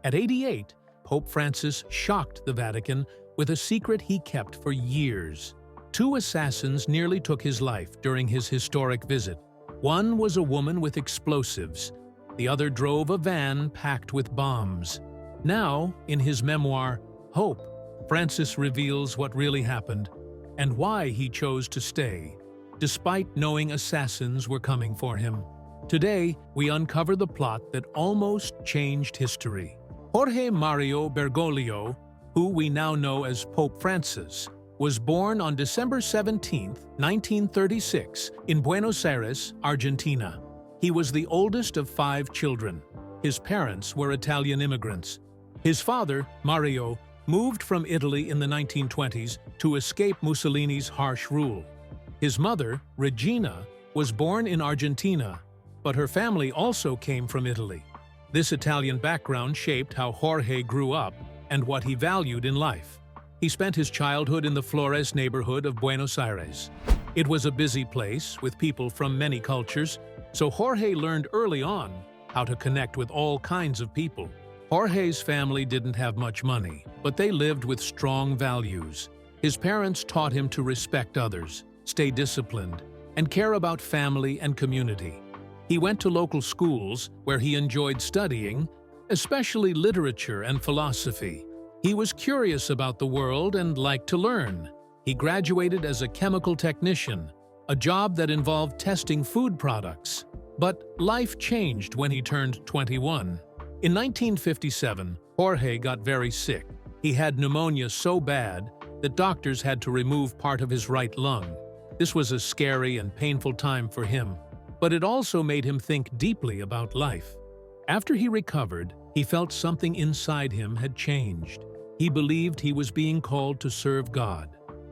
At 88, Pope Francis shocked the Vatican with a secret he kept for years. Two assassins nearly took his life during his historic visit. One was a woman with explosives. The other drove a van packed with bombs. Now, in his memoir, Hope, Francis reveals what really happened and why he chose to stay, despite knowing assassins were coming for him. Today, we uncover the plot that almost changed history. Jorge Mario Bergoglio, who we now know as Pope Francis, was born on December 17, 1936, in Buenos Aires, Argentina. He was the oldest of 5 children. His parents were Italian immigrants. His father, Mario, moved from Italy in the 1920s to escape Mussolini's harsh rule. His mother, Regina, was born in Argentina, but her family also came from Italy. This Italian background shaped how Jorge grew up and what he valued in life. He spent his childhood in the Flores neighborhood of Buenos Aires. It was a busy place with people from many cultures, so Jorge learned early on how to connect with all kinds of people. Jorge's family didn't have much money, but they lived with strong values. His parents taught him to respect others, stay disciplined, and care about family and community. He went to local schools where he enjoyed studying, especially literature and philosophy. He was curious about the world and liked to learn. He graduated as a chemical technician, a job that involved testing food products. But life changed when he turned 21. In 1957, Jorge got very sick. He had pneumonia so bad that doctors had to remove part of his right lung. This was a scary and painful time for him, but it also made him think deeply about life. After he recovered, he felt something inside him had changed. He believed he was being called to serve God.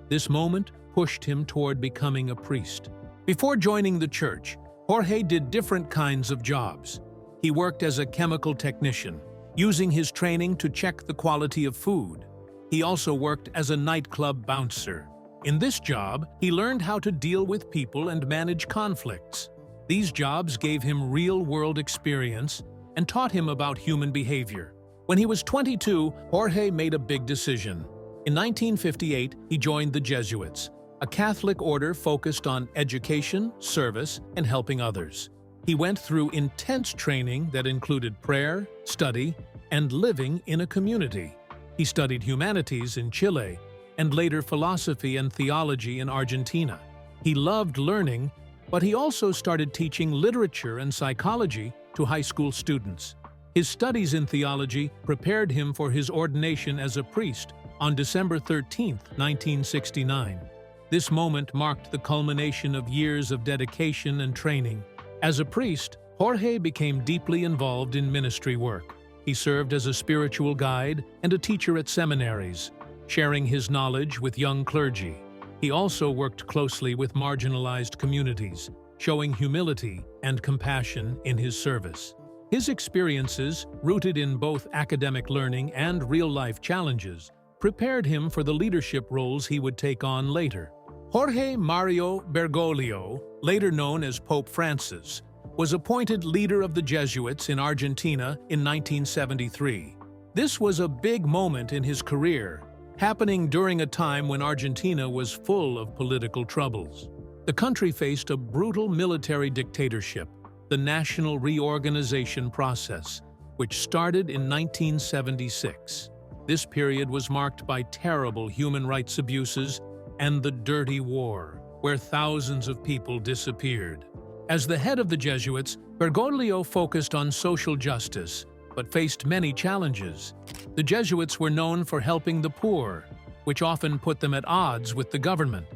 This moment pushed him toward becoming a priest. Before joining the church, Jorge did different kinds of jobs. He worked as a chemical technician, using his training to check the quality of food. He also worked as a nightclub bouncer. In this job, he learned how to deal with people and manage conflicts. These jobs gave him real-world experience and taught him about human behavior. When he was 22, Jorge made a big decision. In 1958, he joined the Jesuits, a Catholic order focused on education, service, and helping others. He went through intense training that included prayer, study, and living in a community. He studied humanities in Chile and later philosophy and theology in Argentina. He loved learning, but he also started teaching literature and psychology to high school students. His studies in theology prepared him for his ordination as a priest on December 13, 1969. This moment marked the culmination of years of dedication and training. As a priest, Jorge became deeply involved in ministry work. He served as a spiritual guide and a teacher at seminaries, sharing his knowledge with young clergy. He also worked closely with marginalized communities, showing humility and compassion in his service. His experiences, rooted in both academic learning and real-life challenges, prepared him for the leadership roles he would take on later. Jorge Mario Bergoglio, later known as Pope Francis, was appointed leader of the Jesuits in Argentina in 1973. This was a big moment in his career, happening during a time when Argentina was full of political troubles. The country faced a brutal military dictatorship, the National Reorganization process, which started in 1976. This period was marked by terrible human rights abuses and the Dirty War, where thousands of people disappeared. As the head of the Jesuits, Bergoglio focused on social justice, but faced many challenges. The Jesuits were known for helping the poor, which often put them at odds with the government.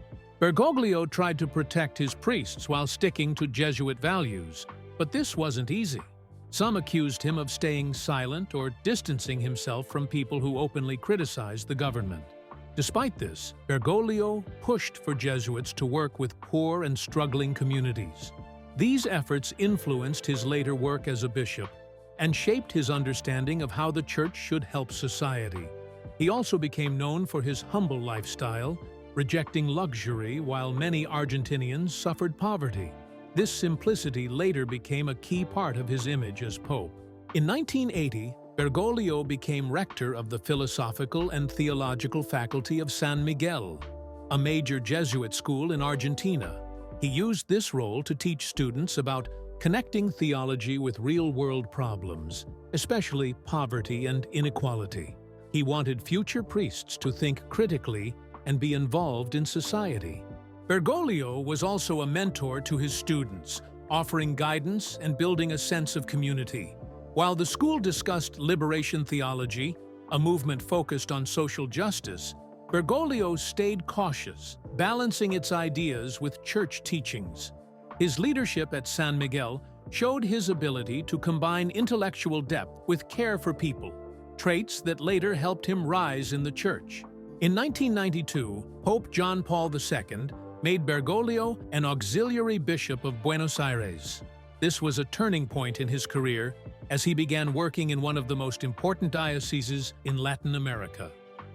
Bergoglio tried to protect his priests while sticking to Jesuit values, but this wasn't easy. Some accused him of staying silent or distancing himself from people who openly criticized the government. Despite this, Bergoglio pushed for Jesuits to work with poor and struggling communities. These efforts influenced his later work as a bishop and shaped his understanding of how the church should help society. He also became known for his humble lifestyle, rejecting luxury while many Argentinians suffered poverty. This simplicity later became a key part of his image as pope. In 1980, Bergoglio became rector of the Philosophical and Theological Faculty of San Miguel, a major Jesuit school in Argentina. He used this role to teach students about connecting theology with real-world problems, especially poverty and inequality. He wanted future priests to think critically and be involved in society. Bergoglio was also a mentor to his students, offering guidance and building a sense of community. While the school discussed liberation theology, a movement focused on social justice, Bergoglio stayed cautious, balancing its ideas with church teachings. His leadership at San Miguel showed his ability to combine intellectual depth with care for people, traits that later helped him rise in the church. In 1992, Pope John Paul II made Bergoglio an auxiliary bishop of Buenos Aires. This was a turning point in his career as he began working in one of the most important dioceses in Latin America.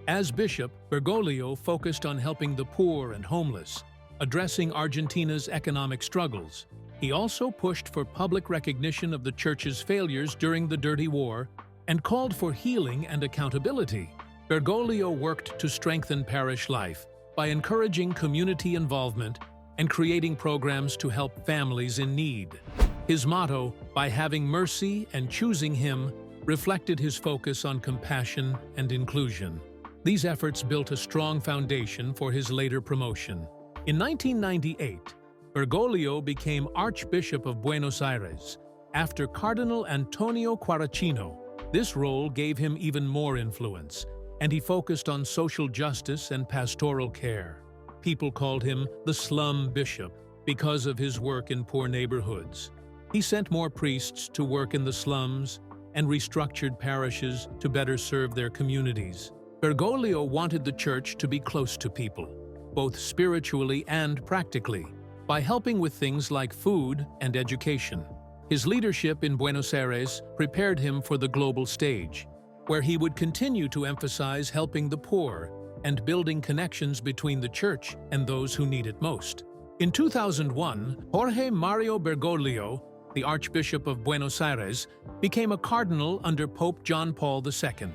As bishop, Bergoglio focused on helping the poor and homeless, addressing Argentina's economic struggles. He also pushed for public recognition of the Church's failures during the Dirty War and called for healing and accountability. Bergoglio worked to strengthen parish life by encouraging community involvement and creating programs to help families in need. His motto, "By having mercy and choosing Him," reflected his focus on compassion and inclusion. These efforts built a strong foundation for his later promotion. In 1998, Bergoglio became Archbishop of Buenos Aires after Cardinal Antonio Quaracino. This role gave him even more influence, and he focused on social justice and pastoral care. People called him the slum bishop because of his work in poor neighborhoods. He sent more priests to work in the slums and restructured parishes to better serve their communities. Bergoglio wanted the church to be close to people, both spiritually and practically, by helping with things like food and education. His leadership in Buenos Aires prepared him for the global stage, where he would continue to emphasize helping the poor and building connections between the church and those who need it most. In 2001, Jorge Mario Bergoglio, the Archbishop of Buenos Aires, became a cardinal under Pope John Paul II.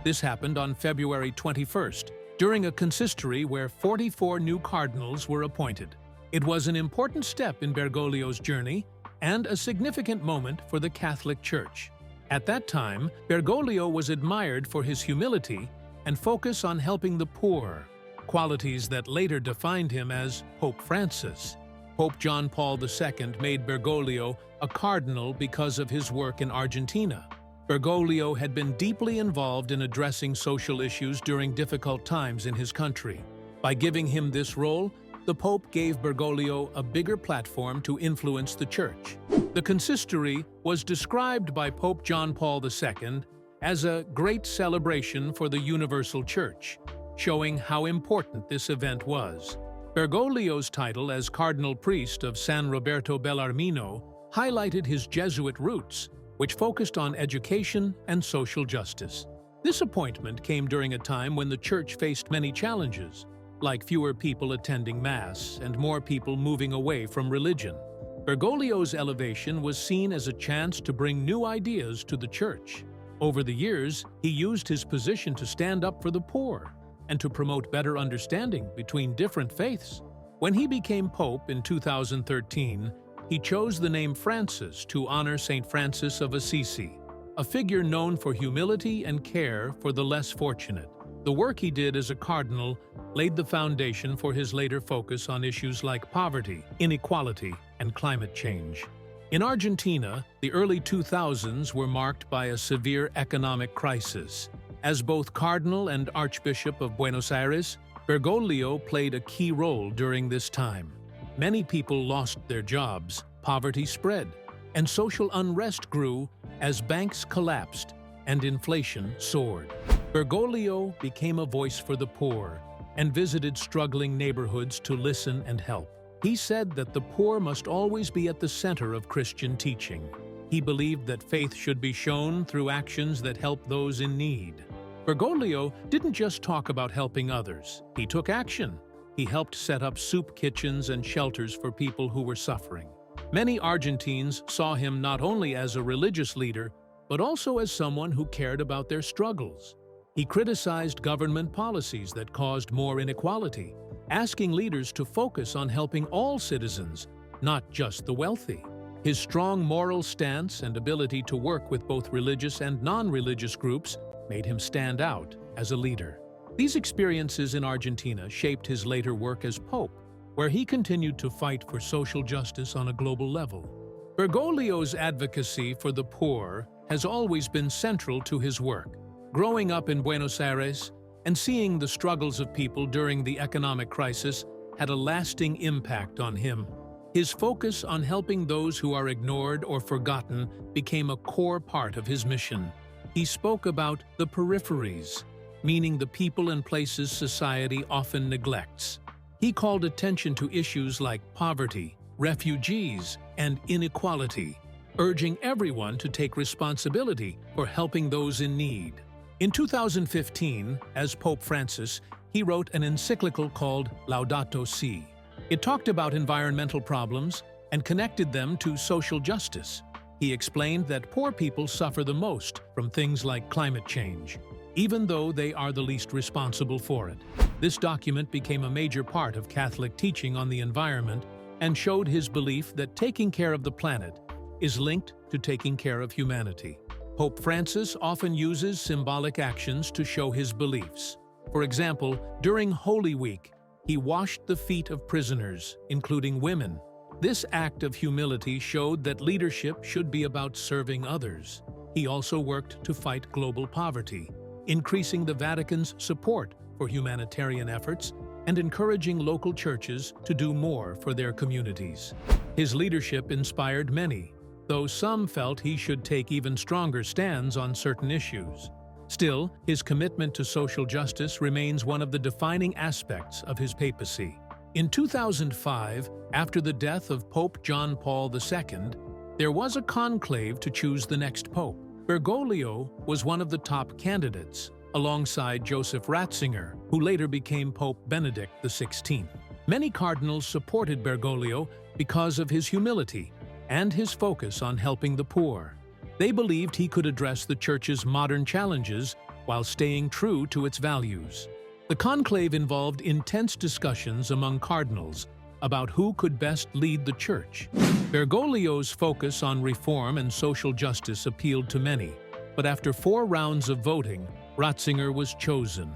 This happened on February 21st, during a consistory where 44 new cardinals were appointed. It was an important step in Bergoglio's journey and a significant moment for the Catholic Church. At that time, Bergoglio was admired for his humility and focus on helping the poor, qualities that later defined him as Pope Francis. Pope John Paul II made Bergoglio a cardinal because of his work in Argentina. Bergoglio had been deeply involved in addressing social issues during difficult times in his country. By giving him this role, the Pope gave Bergoglio a bigger platform to influence the Church. The consistory was described by Pope John Paul II as a great celebration for the universal Church, showing how important this event was. Bergoglio's title as Cardinal Priest of San Roberto Bellarmino highlighted his Jesuit roots, which focused on education and social justice. This appointment came during a time when the Church faced many challenges, like fewer people attending Mass and more people moving away from religion. Bergoglio's elevation was seen as a chance to bring new ideas to the Church. Over the years, he used his position to stand up for the poor and to promote better understanding between different faiths. When he became Pope in 2013, he chose the name Francis to honor Saint Francis of Assisi, a figure known for humility and care for the less fortunate. The work he did as a cardinal laid the foundation for his later focus on issues like poverty, inequality, and climate change. In Argentina, the early 2000s were marked by a severe economic crisis. As both Cardinal and Archbishop of Buenos Aires, Bergoglio played a key role during this time. Many people lost their jobs, poverty spread, and social unrest grew as banks collapsed and inflation soared. Bergoglio became a voice for the poor and visited struggling neighborhoods to listen and help. He said that the poor must always be at the center of Christian teaching. He believed that faith should be shown through actions that help those in need. Bergoglio didn't just talk about helping others. He took action. He helped set up soup kitchens and shelters for people who were suffering. Many Argentines saw him not only as a religious leader, but also as someone who cared about their struggles. He criticized government policies that caused more inequality, asking leaders to focus on helping all citizens, not just the wealthy. His strong moral stance and ability to work with both religious and non-religious groups made him stand out as a leader. These experiences in Argentina shaped his later work as Pope, where he continued to fight for social justice on a global level. Bergoglio's advocacy for the poor has always been central to his work. Growing up in Buenos Aires and seeing the struggles of people during the economic crisis had a lasting impact on him. His focus on helping those who are ignored or forgotten became a core part of his mission. He spoke about the peripheries, meaning the people and places society often neglects. He called attention to issues like poverty, refugees, and inequality, urging everyone to take responsibility for helping those in need. In 2015, as Pope Francis, he wrote an encyclical called Laudato Si. It talked about environmental problems and connected them to social justice. He explained that poor people suffer the most from things like climate change, even though they are the least responsible for it. This document became a major part of Catholic teaching on the environment and showed his belief that taking care of the planet is linked to taking care of humanity. Pope Francis often uses symbolic actions to show his beliefs. For example, during Holy Week, he washed the feet of prisoners, including women. This act of humility showed that leadership should be about serving others. He also worked to fight global poverty, increasing the Vatican's support for humanitarian efforts and encouraging local churches to do more for their communities. His leadership inspired many, though some felt he should take even stronger stands on certain issues. Still, his commitment to social justice remains one of the defining aspects of his papacy. In 2005, after the death of Pope John Paul II, there was a conclave to choose the next pope. Bergoglio was one of the top candidates, alongside Joseph Ratzinger, who later became Pope Benedict XVI. Many cardinals supported Bergoglio because of his humility and his focus on helping the poor. They believed he could address the Church's modern challenges while staying true to its values. The conclave involved intense discussions among cardinals about who could best lead the Church. Bergoglio's focus on reform and social justice appealed to many, but after 4 rounds of voting, Ratzinger was chosen.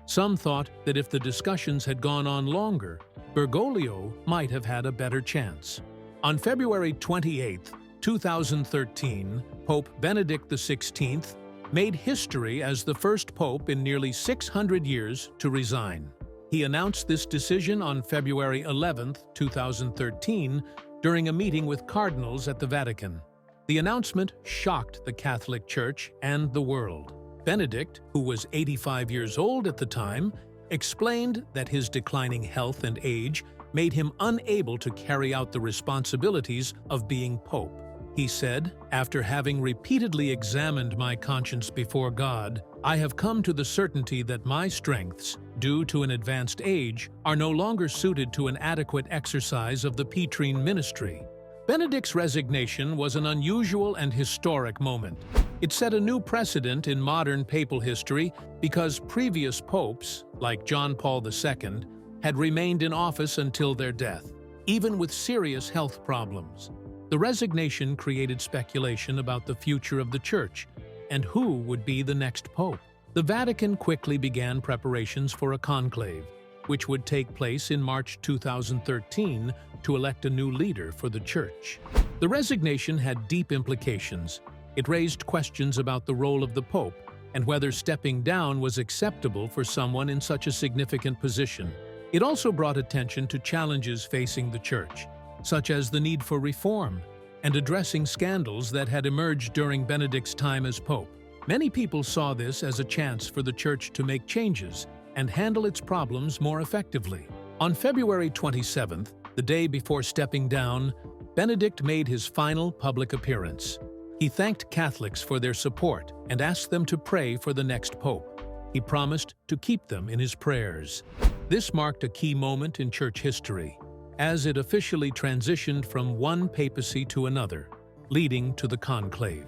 Some thought that if the discussions had gone on longer, Bergoglio might have had a better chance. On February 28, 2013, Pope Benedict XVI made history as the first pope in nearly 600 years to resign. He announced this decision on February 11, 2013, during a meeting with cardinals at the Vatican. The announcement shocked the Catholic Church and the world. Benedict, who was 85 years old at the time, explained that his declining health and age made him unable to carry out the responsibilities of being pope. He said, "After having repeatedly examined my conscience before God, I have come to the certainty that my strengths, due to an advanced age, are no longer suited to an adequate exercise of the Petrine ministry." Benedict's resignation was an unusual and historic moment. It set a new precedent in modern papal history because previous popes, like John Paul II, had remained in office until their death, even with serious health problems. The resignation created speculation about the future of the Church and who would be the next pope. The Vatican quickly began preparations for a conclave, which would take place in March 2013 to elect a new leader for the Church. The resignation had deep implications. It raised questions about the role of the Pope and whether stepping down was acceptable for someone in such a significant position. It also brought attention to challenges facing the Church, such as the need for reform and addressing scandals that had emerged during Benedict's time as Pope. Many people saw this as a chance for the Church to make changes and handle its problems more effectively. On February 27th, the day before stepping down, Benedict made his final public appearance. He thanked Catholics for their support and asked them to pray for the next pope. He promised to keep them in his prayers. This marked a key moment in Church history, as it officially transitioned from one papacy to another, leading to the conclave.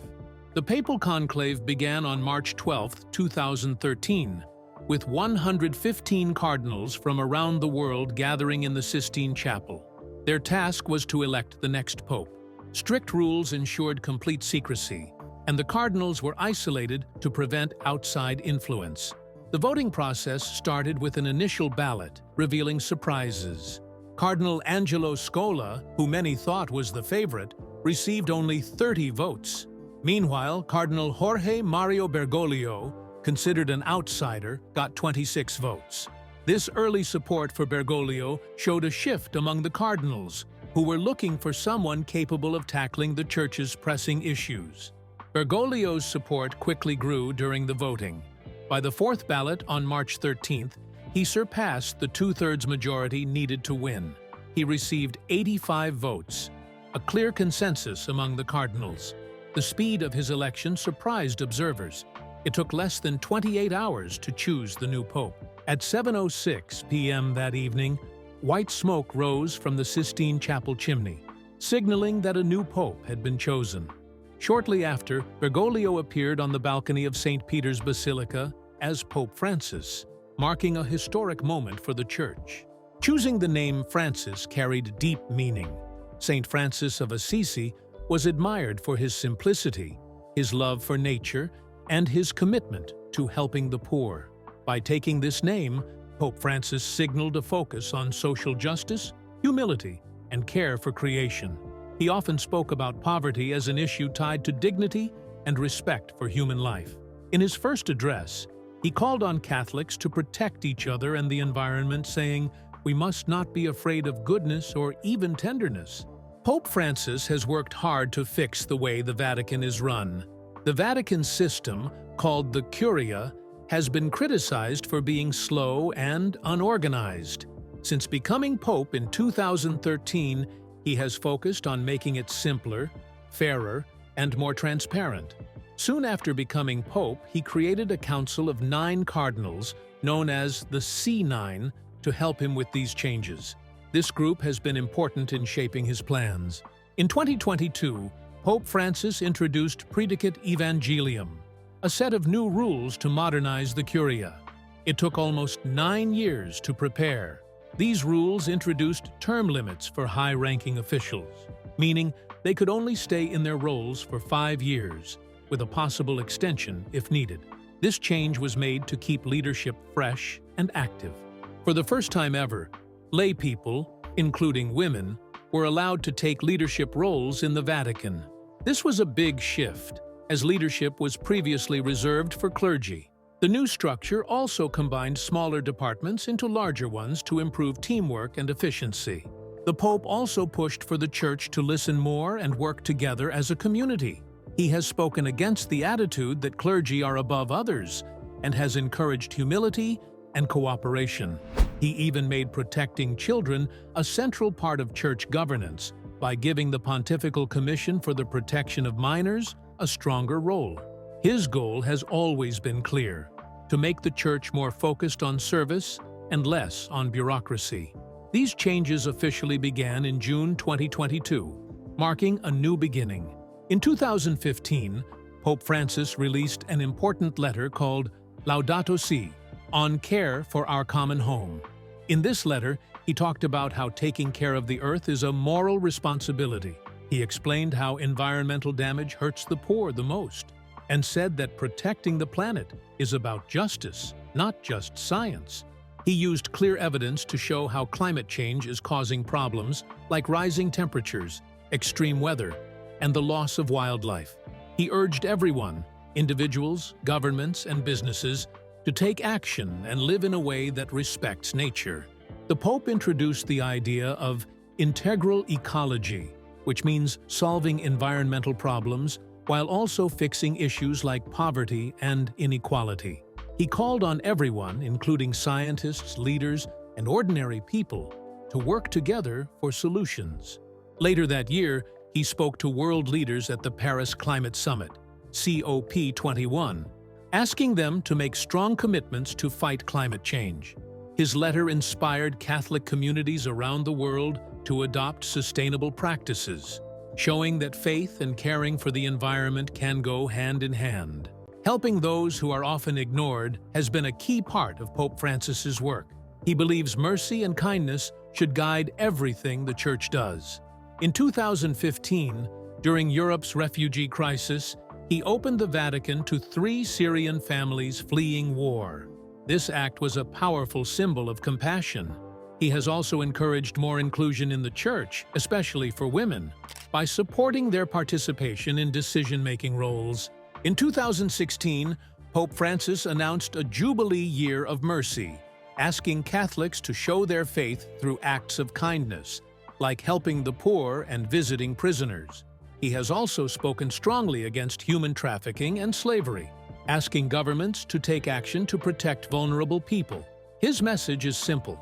The papal conclave began on March 12, 2013, with 115 cardinals from around the world gathering in the Sistine Chapel. Their task was to elect the next pope. Strict rules ensured complete secrecy, and the cardinals were isolated to prevent outside influence. The voting process started with an initial ballot, revealing surprises. Cardinal Angelo Scola, who many thought was the favorite, received only 30 votes. Meanwhile, Cardinal Jorge Mario Bergoglio, considered an outsider, got 26 votes. This early support for Bergoglio showed a shift among the cardinals, who were looking for someone capable of tackling the Church's pressing issues. Bergoglio's support quickly grew during the voting. By the fourth ballot on March 13th, he surpassed the two-thirds majority needed to win. He received 85 votes, a clear consensus among the cardinals. The speed of his election surprised observers. It took less than 28 hours to choose the new pope. At 7:06 p.m. that evening, white smoke rose from the Sistine Chapel chimney, signaling that a new pope had been chosen. Shortly after, Bergoglio appeared on the balcony of St. Peter's Basilica as Pope Francis, marking a historic moment for the Church. Choosing the name Francis carried deep meaning. St. Francis of Assisi was admired for his simplicity, his love for nature, and his commitment to helping the poor. By taking this name, Pope Francis signaled a focus on social justice, humility, and care for creation. He often spoke about poverty as an issue tied to dignity and respect for human life. In his first address, he called on Catholics to protect each other and the environment, saying, "We must not be afraid of goodness or even tenderness." Pope Francis has worked hard to fix the way the Vatican is run. The Vatican system, called the Curia, has been criticized for being slow and unorganized. Since becoming pope in 2013, he has focused on making it simpler, fairer, and more transparent. Soon after becoming pope, he created a council of 9 cardinals, known as the C9, to help him with these changes. This group has been important in shaping his plans. In 2022, Pope Francis introduced Predicate Evangelium, a set of new rules to modernize the Curia. It took almost 9 years to prepare. These rules introduced term limits for high-ranking officials, meaning they could only stay in their roles for 5 years, with a possible extension if needed. This change was made to keep leadership fresh and active. For the first time ever, lay people, including women, were allowed to take leadership roles in the Vatican. This was a big shift, as leadership was previously reserved for clergy. The new structure also combined smaller departments into larger ones to improve teamwork and efficiency. The Pope also pushed for the Church to listen more and work together as a community. He has spoken against the attitude that clergy are above others and has encouraged humility and cooperation. He even made protecting children a central part of church governance by giving the Pontifical Commission for the Protection of Minors a stronger role. His goal has always been clear: to make the Church more focused on service and less on bureaucracy. These changes officially began in June 2022, marking a new beginning. In 2015, Pope Francis released an important letter called Laudato Si, on care for our common home. In this letter, he talked about how taking care of the earth is a moral responsibility. He explained how environmental damage hurts the poor the most, and said that protecting the planet is about justice, not just science. He used clear evidence to show how climate change is causing problems like rising temperatures, extreme weather, and the loss of wildlife. He urged everyone, individuals, governments, and businesses, to take action and live in a way that respects nature. The Pope introduced the idea of integral ecology, which means solving environmental problems while also fixing issues like poverty and inequality. He called on everyone, including scientists, leaders, and ordinary people, to work together for solutions. Later that year, he spoke to world leaders at the Paris Climate Summit, COP21, asking them to make strong commitments to fight climate change. His letter inspired Catholic communities around the world to adopt sustainable practices, showing that faith and caring for the environment can go hand in hand. Helping those who are often ignored has been a key part of Pope Francis's work. He believes mercy and kindness should guide everything the Church does. In 2015, during Europe's refugee crisis, he opened the Vatican to 3 Syrian families fleeing war. This act was a powerful symbol of compassion. He has also encouraged more inclusion in the Church, especially for women, by supporting their participation in decision-making roles. In 2016, Pope Francis announced a Jubilee Year of Mercy, asking Catholics to show their faith through acts of kindness, like helping the poor and visiting prisoners. He has also spoken strongly against human trafficking and slavery, asking governments to take action to protect vulnerable people. His message is simple.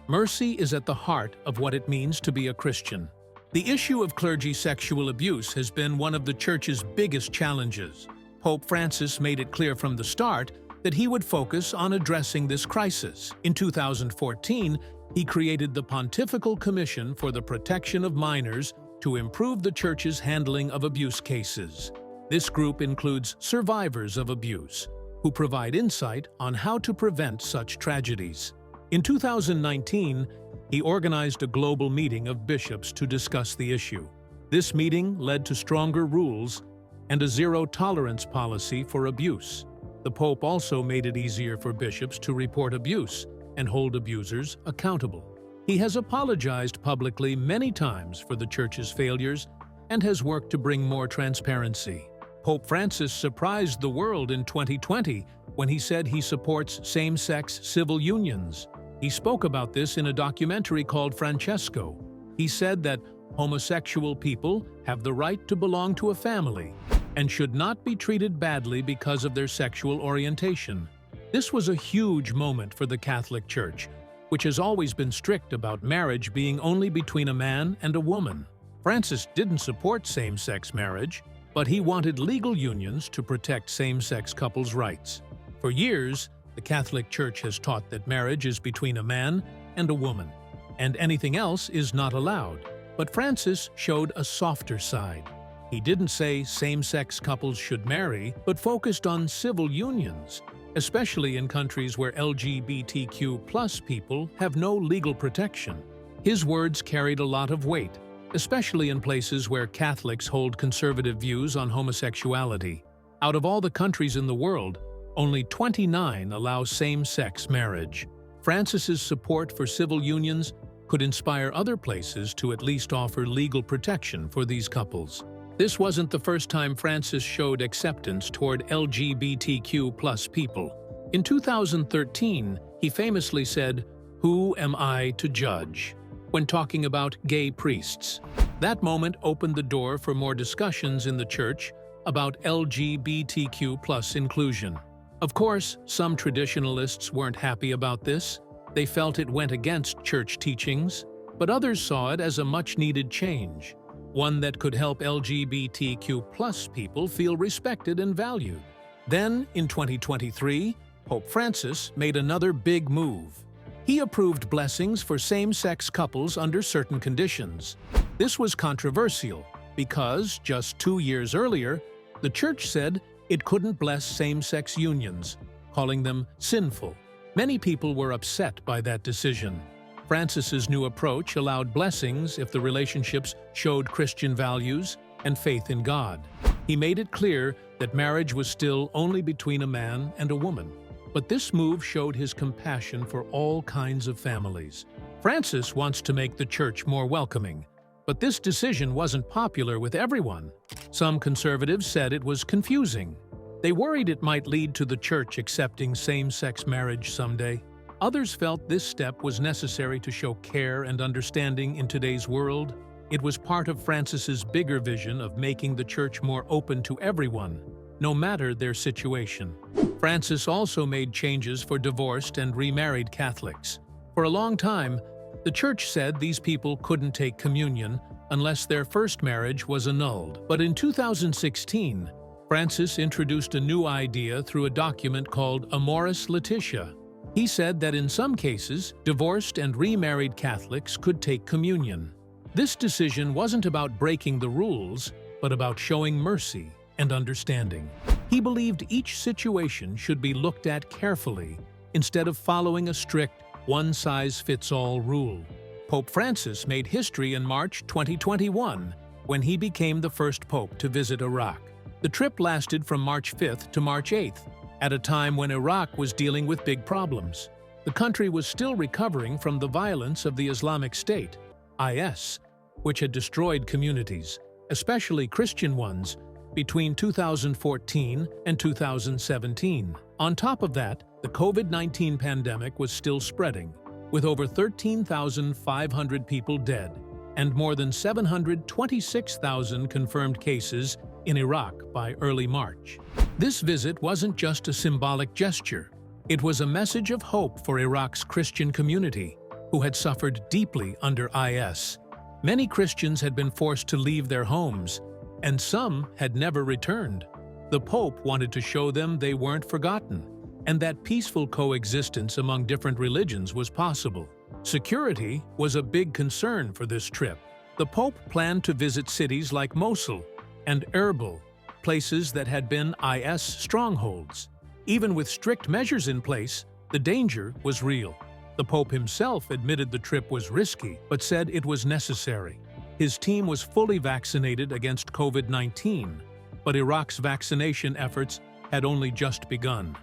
Mercy is at the heart of what it means to be a Christian. The issue of clergy sexual abuse has been one of the Church's biggest challenges. Pope Francis made it clear from the start that he would focus on addressing this crisis. In 2014, he created the Pontifical Commission for the Protection of Minors to improve the Church's handling of abuse cases. This group includes survivors of abuse, who provide insight on how to prevent such tragedies. In 2019, he organized a global meeting of bishops to discuss the issue. This meeting led to stronger rules and a zero-tolerance policy for abuse. The Pope also made it easier for bishops to report abuse and hold abusers accountable. He has apologized publicly many times for the Church's failures and has worked to bring more transparency. Pope Francis surprised the world in 2020 when he said he supports same-sex civil unions. He spoke about this in a documentary called Francesco. He said that homosexual people have the right to belong to a family and should not be treated badly because of their sexual orientation. This was a huge moment for the Catholic Church, which has always been strict about marriage being only between a man and a woman. Francis didn't support same-sex marriage, but he wanted legal unions to protect same-sex couples' rights. For years, the Catholic Church has taught that marriage is between a man and a woman, and anything else is not allowed. But Francis showed a softer side. He didn't say same-sex couples should marry, but focused on civil unions, especially in countries where LGBTQ+ people have no legal protection. His words carried a lot of weight, especially in places where Catholics hold conservative views on homosexuality. Out of all the countries in the world, only 29 allow same-sex marriage. Francis's support for civil unions could inspire other places to at least offer legal protection for these couples. This wasn't the first time Francis showed acceptance toward LGBTQ+ people. In 2013, he famously said, "Who am I to judge?" when talking about gay priests. That moment opened the door for more discussions in the Church about LGBTQ+ inclusion. Of course, some traditionalists weren't happy about this. They felt it went against Church teachings, but others saw it as a much-needed change, one that could help LGBTQ+ people feel respected and valued. Then, in 2023, Pope Francis made another big move. He approved blessings for same-sex couples under certain conditions. This was controversial because, just 2 years earlier, the Church said it couldn't bless same-sex unions, calling them sinful. Many people were upset by that decision. Francis's new approach allowed blessings if the relationships showed Christian values and faith in God. He made it clear that marriage was still only between a man and a woman. But this move showed his compassion for all kinds of families. Francis wants to make the Church more welcoming, but this decision wasn't popular with everyone. Some conservatives said it was confusing. They worried it might lead to the Church accepting same-sex marriage someday. Others felt this step was necessary to show care and understanding in today's world. It was part of Francis's bigger vision of making the Church more open to everyone, no matter their situation. Francis also made changes for divorced and remarried Catholics. For a long time, the Church said these people couldn't take communion unless their first marriage was annulled. But in 2016, Francis introduced a new idea through a document called Amoris Laetitia. He said that in some cases, divorced and remarried Catholics could take communion. This decision wasn't about breaking the rules, but about showing mercy and understanding. He believed each situation should be looked at carefully instead of following a strict one-size-fits-all rule. Pope Francis made history in March 2021 when he became the first pope to visit Iraq. The trip lasted from March 5th to March 8th, at a time when Iraq was dealing with big problems. The country was still recovering from the violence of the Islamic State, IS, which had destroyed communities, especially Christian ones, between 2014 and 2017. On top of that, the COVID-19 pandemic was still spreading, with over 13,500 people dead and more than 726,000 confirmed cases in Iraq by early March. This visit wasn't just a symbolic gesture. It was a message of hope for Iraq's Christian community, who had suffered deeply under IS. Many Christians had been forced to leave their homes, and some had never returned. The Pope wanted to show them they weren't forgotten, and that peaceful coexistence among different religions was possible. Security was a big concern for this trip. The Pope planned to visit cities like Mosul and Erbil, places that had been IS strongholds. Even with strict measures in place, the danger was real. The Pope himself admitted the trip was risky, but said it was necessary. His team was fully vaccinated against COVID-19, but Iraq's vaccination efforts had only just begun,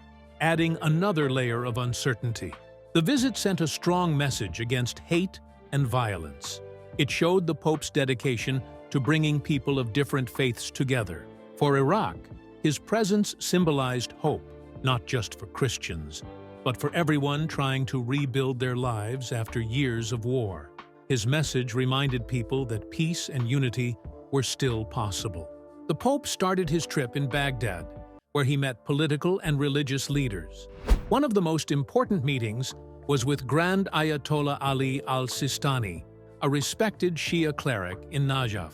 adding another layer of uncertainty. The visit sent a strong message against hate and violence. It showed the Pope's dedication to bringing people of different faiths together. For Iraq, his presence symbolized hope, not just for Christians, but for everyone trying to rebuild their lives after years of war. His message reminded people that peace and unity were still possible. The Pope started his trip in Baghdad, where he met political and religious leaders. One of the most important meetings was with Grand Ayatollah Ali al-Sistani, a respected Shia cleric in Najaf.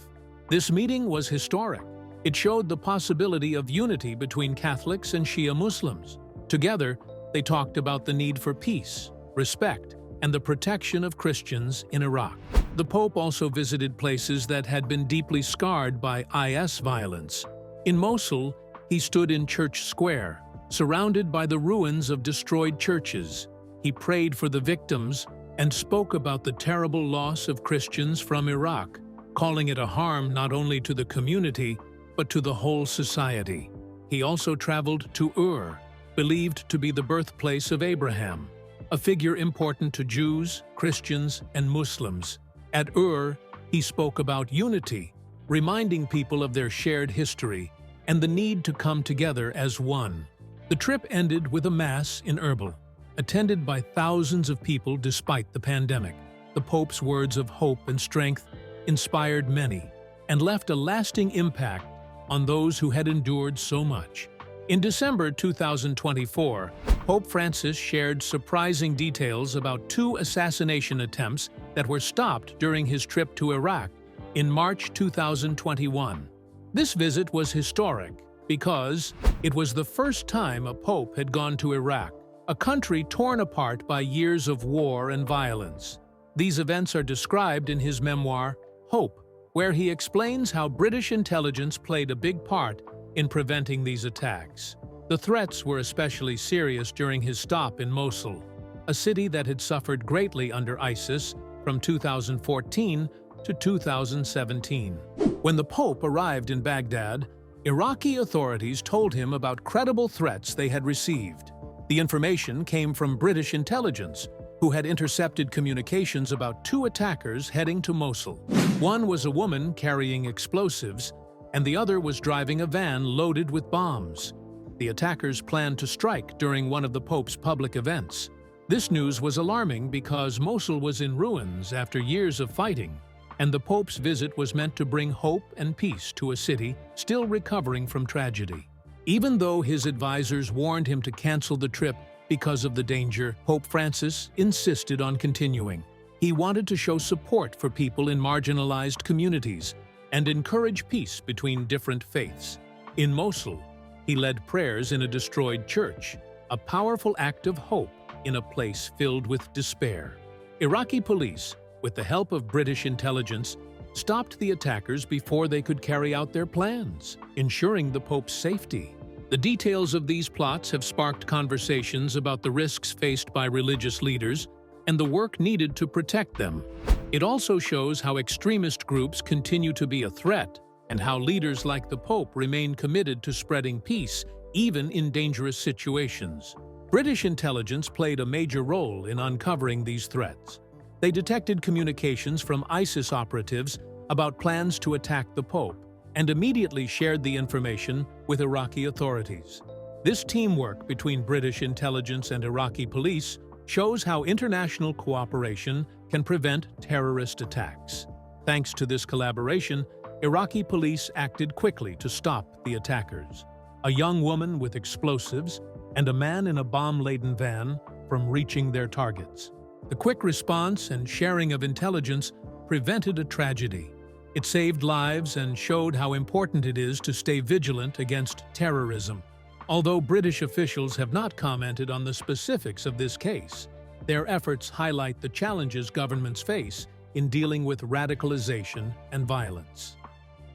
This meeting was historic. It showed the possibility of unity between Catholics and Shia Muslims. Together, they talked about the need for peace, respect, and the protection of Christians in Iraq. The Pope also visited places that had been deeply scarred by IS violence. In Mosul, he stood in Church Square, surrounded by the ruins of destroyed churches. He prayed for the victims and spoke about the terrible loss of Christians from Iraq, calling it a harm not only to the community, but to the whole society. He also traveled to Ur, believed to be the birthplace of Abraham, a figure important to Jews, Christians, and Muslims. At Ur, he spoke about unity, reminding people of their shared history and the need to come together as one. The trip ended with a mass in Erbil, attended by thousands of people despite the pandemic. The Pope's words of hope and strength inspired many and left a lasting impact on those who had endured so much. In December 2024, Pope Francis shared surprising details about 2 assassination attempts that were stopped during his trip to Iraq in March 2021. This visit was historic because it was the first time a pope had gone to Iraq, a country torn apart by years of war and violence. These events are described in his memoir, Hope, where he explains how British intelligence played a big part in preventing these attacks. The threats were especially serious during his stop in Mosul, a city that had suffered greatly under ISIS from 2014 to 2017. When the Pope arrived in Baghdad, Iraqi authorities told him about credible threats they had received. The information came from British intelligence, who had intercepted communications about 2 attackers heading to Mosul. One was a woman carrying explosives, and the other was driving a van loaded with bombs. The attackers planned to strike during one of the Pope's public events. This news was alarming because Mosul was in ruins after years of fighting, and the Pope's visit was meant to bring hope and peace to a city still recovering from tragedy. Even though his advisors warned him to cancel the trip because of the danger, Pope Francis insisted on continuing. He wanted to show support for people in marginalized communities and encourage peace between different faiths. In Mosul, he led prayers in a destroyed church, a powerful act of hope in a place filled with despair. Iraqi police, with the help of British intelligence, stopped the attackers before they could carry out their plans, ensuring the Pope's safety. The details of these plots have sparked conversations about the risks faced by religious leaders and the work needed to protect them. It also shows how extremist groups continue to be a threat and how leaders like the Pope remain committed to spreading peace, even in dangerous situations. British intelligence played a major role in uncovering these threats. They detected communications from ISIS operatives about plans to attack the Pope and immediately shared the information with Iraqi authorities. This teamwork between British intelligence and Iraqi police shows how international cooperation can prevent terrorist attacks. Thanks to this collaboration, Iraqi police acted quickly to stop the attackers. A young woman with explosives and a man in a bomb-laden van from reaching their targets. The quick response and sharing of intelligence prevented a tragedy. It saved lives and showed how important it is to stay vigilant against terrorism. Although British officials have not commented on the specifics of this case, their efforts highlight the challenges governments face in dealing with radicalization and violence.